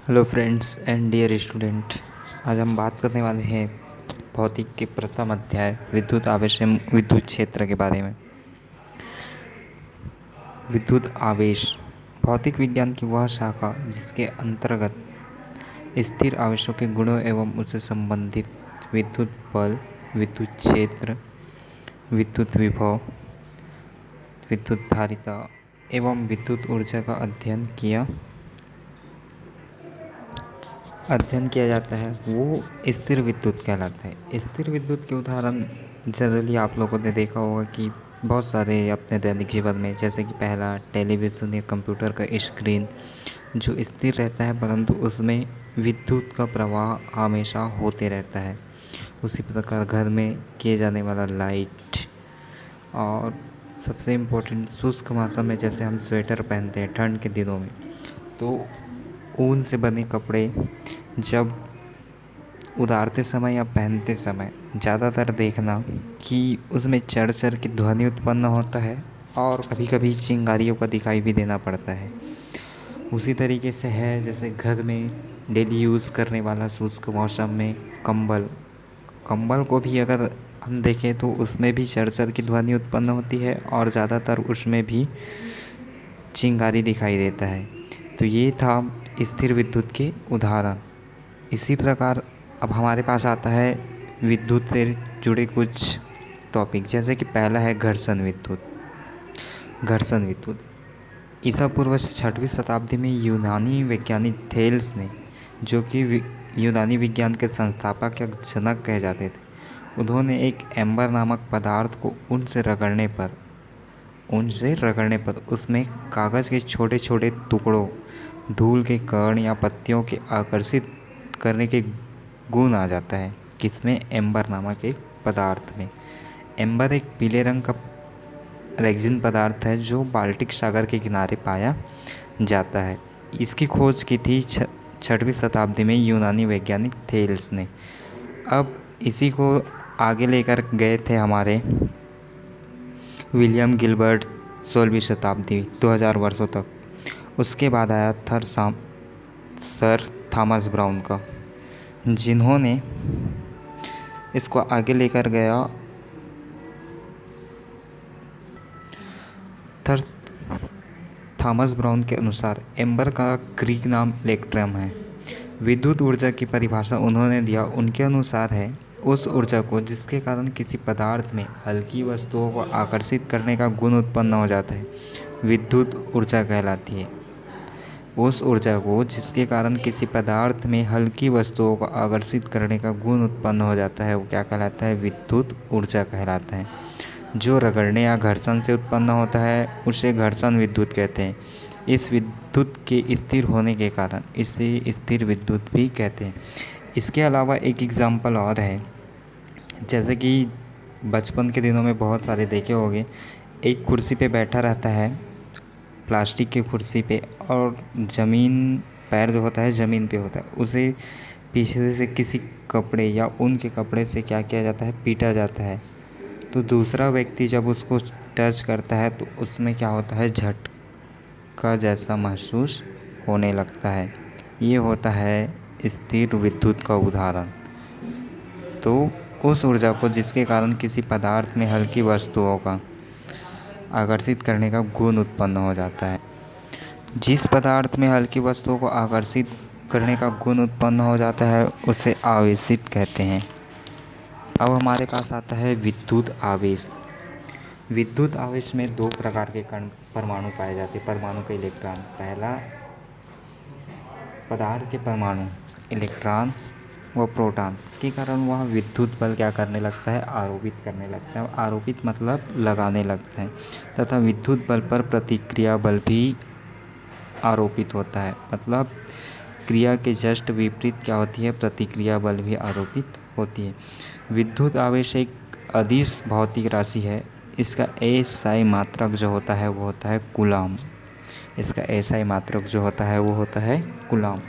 Hello friends and dear student. आज हम बात करने वाले हैं भौतिक के प्रथम अध्याय विद्युत आवेश एवं विद्युत क्षेत्र के बारे में। विद्युत आवेश भौतिक विज्ञान की वह शाखा जिसके अंतर्गत स्थिर आवेशों के गुणों एवं उससे संबंधित विद्युत बल, विद्युत क्षेत्र, विद्युत विभव, विद्युत धारिता एवं विद्युत ऊर्जा का अध्ययन किया जाता है वो स्थिर विद्युत कहलाता है। स्थिर विद्युत के उदाहरण जनरली आप लोगों ने देखा होगा कि बहुत सारे अपने दैनिक जीवन में, जैसे कि पहला टेलीविज़न या कंप्यूटर का स्क्रीन जो स्थिर रहता है परंतु उसमें विद्युत का प्रवाह हमेशा होते रहता है। उसी प्रकार घर में किए जाने वाला लाइट, और सबसे इम्पोर्टेंट शुष्क मौसम में जैसे हम स्वेटर पहनते हैं ठंड के दिनों में, तो ऊन से बने कपड़े जब उतारते समय या पहनते समय ज़्यादातर देखना कि उसमें चढ़ चढ़ की ध्वनि उत्पन्न होता है और कभी कभी चिंगारियों का दिखाई भी देना पड़ता है। उसी तरीके से है जैसे घर में डेली यूज़ करने वाला शुष्क मौसम में कंबल को भी अगर हम देखें तो उसमें भी चढ़ चढ़ की ध्वनि उत्पन्न होती है और ज़्यादातर उसमें भी चिंगारी दिखाई देता है। तो ये था स्थिर विद्युत के उदाहरण। इसी प्रकार अब हमारे पास आता है विद्युत से जुड़े कुछ टॉपिक, जैसे कि पहला है घर्षण विद्युत ईसा पूर्व 6वीं शताब्दी में यूनानी वैज्ञानिक थेल्स ने, जो कि यूनानी विज्ञान के संस्थापक या जनक कहे जाते थे, उन्होंने एक एम्बर नामक पदार्थ को ऊन से रगड़ने पर उसमें कागज़ के छोटे छोटे टुकड़ों, धूल के कण या पत्तियों के आकर्षित करने के गुण आ जाता है। किसमें? एम्बर नामक एक पदार्थ में। एम्बर एक पीले रंग का रेक्सिन पदार्थ है जो बाल्टिक सागर के किनारे पाया जाता है। इसकी खोज की थी 6वीं शताब्दी में यूनानी वैज्ञानिक थेल्स ने। अब इसी को आगे लेकर गए थे हमारे विलियम गिलबर्ट 16वीं शताब्दी 2000 वर्षों तक। उसके बाद आया सर थॉमस ब्राउन का, जिन्होंने इसको आगे लेकर गया। थॉमस ब्राउन के अनुसार एम्बर का ग्रीक नाम इलेक्ट्रम है। विद्युत ऊर्जा की परिभाषा उन्होंने दिया, उनके अनुसार है उस ऊर्जा को जिसके कारण किसी पदार्थ में हल्की वस्तुओं को आकर्षित करने का गुण उत्पन्न हो जाता है, विद्युत ऊर्जा कहलाती है। उस ऊर्जा को जिसके कारण किसी पदार्थ में हल्की वस्तुओं को आकर्षित करने का गुण उत्पन्न हो जाता है वो क्या कहलाता है? विद्युत ऊर्जा कहलाता है। जो रगड़ने या घर्षण से उत्पन्न होता है उसे घर्षण विद्युत कहते हैं। इस विद्युत के स्थिर होने के कारण इसे स्थिर विद्युत भी कहते हैं। इसके अलावा एक एग्जाम्पल और है, जैसे कि बचपन के दिनों में बहुत सारे देखे होंगे, एक कुर्सी पे बैठा रहता है, प्लास्टिक की कुर्सी पे, और पैर जो होता है ज़मीन पे होता है, उसे पीछे से किसी कपड़े या ऊन के कपड़े से क्या किया जाता है? पीटा जाता है। तो दूसरा व्यक्ति जब उसको टच करता है तो उसमें क्या होता है? झटका जैसा महसूस होने लगता है। ये होता है स्थिर विद्युत का उदाहरण। तो उस ऊर्जा को जिसके कारण किसी पदार्थ में हल्की वस्तुओं का आकर्षित करने का गुण उत्पन्न हो जाता है। जिस पदार्थ में हल्की वस्तुओं को आकर्षित करने का गुण उत्पन्न हो जाता है उसे आवेशित कहते हैं। अब हमारे पास आता है विद्युत आवेश। विद्युत आवेश में दो प्रकार के कण परमाणु पाए जाते हैं, परमाणु के इलेक्ट्रॉन। पहला पदार्थ के परमाणु इलेक्ट्रॉन व प्रोटॉन के कारण वह विद्युत बल क्या करने लगता है? आरोपित करने लगता है। आरोपित मतलब लगाने लगता है। तथा विद्युत बल पर प्रतिक्रिया बल भी आरोपित होता है। मतलब क्रिया के जस्ट विपरीत क्या होती है? प्रतिक्रिया बल भी आरोपित होती है। विद्युत आवेश एक अदिश भौतिक राशि है। इसका एसआई मात्रक जो होता है वो होता है कूलम। इसका एसआई मात्रक जो होता है वो होता है कूलम।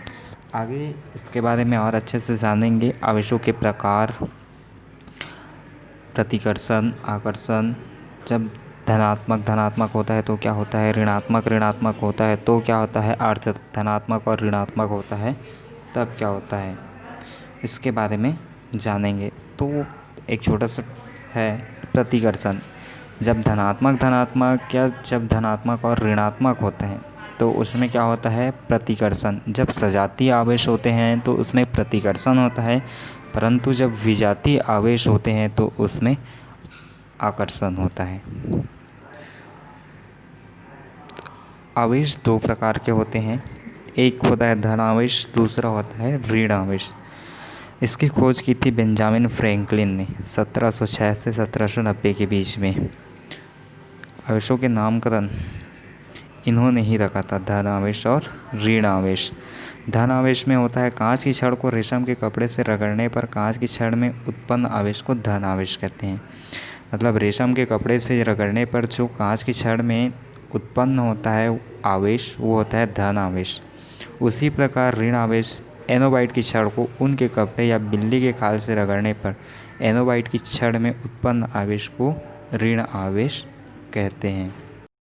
आगे इसके बारे में और अच्छे से जानेंगे। आवेशों के प्रकार, प्रतिकर्षण, आकर्षण। जब धनात्मक धनात्मक होता है तो क्या होता है, ऋणात्मक ऋणात्मक होता है तो क्या होता है, और जब धनात्मक और ऋणात्मक होता है तब क्या होता है, इसके बारे में जानेंगे। तो एक छोटा सा है प्रतिकर्षण। जब धनात्मक धनात्मक या जब धनात्मक और ऋणात्मक होते हैं तो उसमें क्या होता है, प्रतिकर्षण। जब सजातीय आवेश होते हैं तो उसमें प्रतिकर्षण होता है, परंतु जब विजातीय आवेश होते हैं तो उसमें आकर्षण होता है। आवेश दो प्रकार के होते हैं, एक होता है धन आवेश, दूसरा होता है ऋण आवेश। इसकी खोज की थी बेंजामिन फ्रैंकलिन ने 1706 से 1790 के बीच में। आवेशों के नामकरण इन्होंने ही रखा था, धन आवेश और ऋण आवेश। धन आवेश में होता है कांच की छड़ को रेशम के कपड़े से रगड़ने पर कांच की छड़ में उत्पन्न आवेश को धन आवेश कहते हैं। मतलब रेशम के कपड़े से रगड़ने पर जो कांच की छड़ में उत्पन्न होता है आवेश, वो होता है धन आवेश। उसी प्रकार ऋण आवेश एनोबाइट की छड़ को ऊन के कपड़े या बिल्ली के खाल से रगड़ने पर एनोबाइट की छड़ में उत्पन्न आवेश को ऋण आवेश कहते हैं।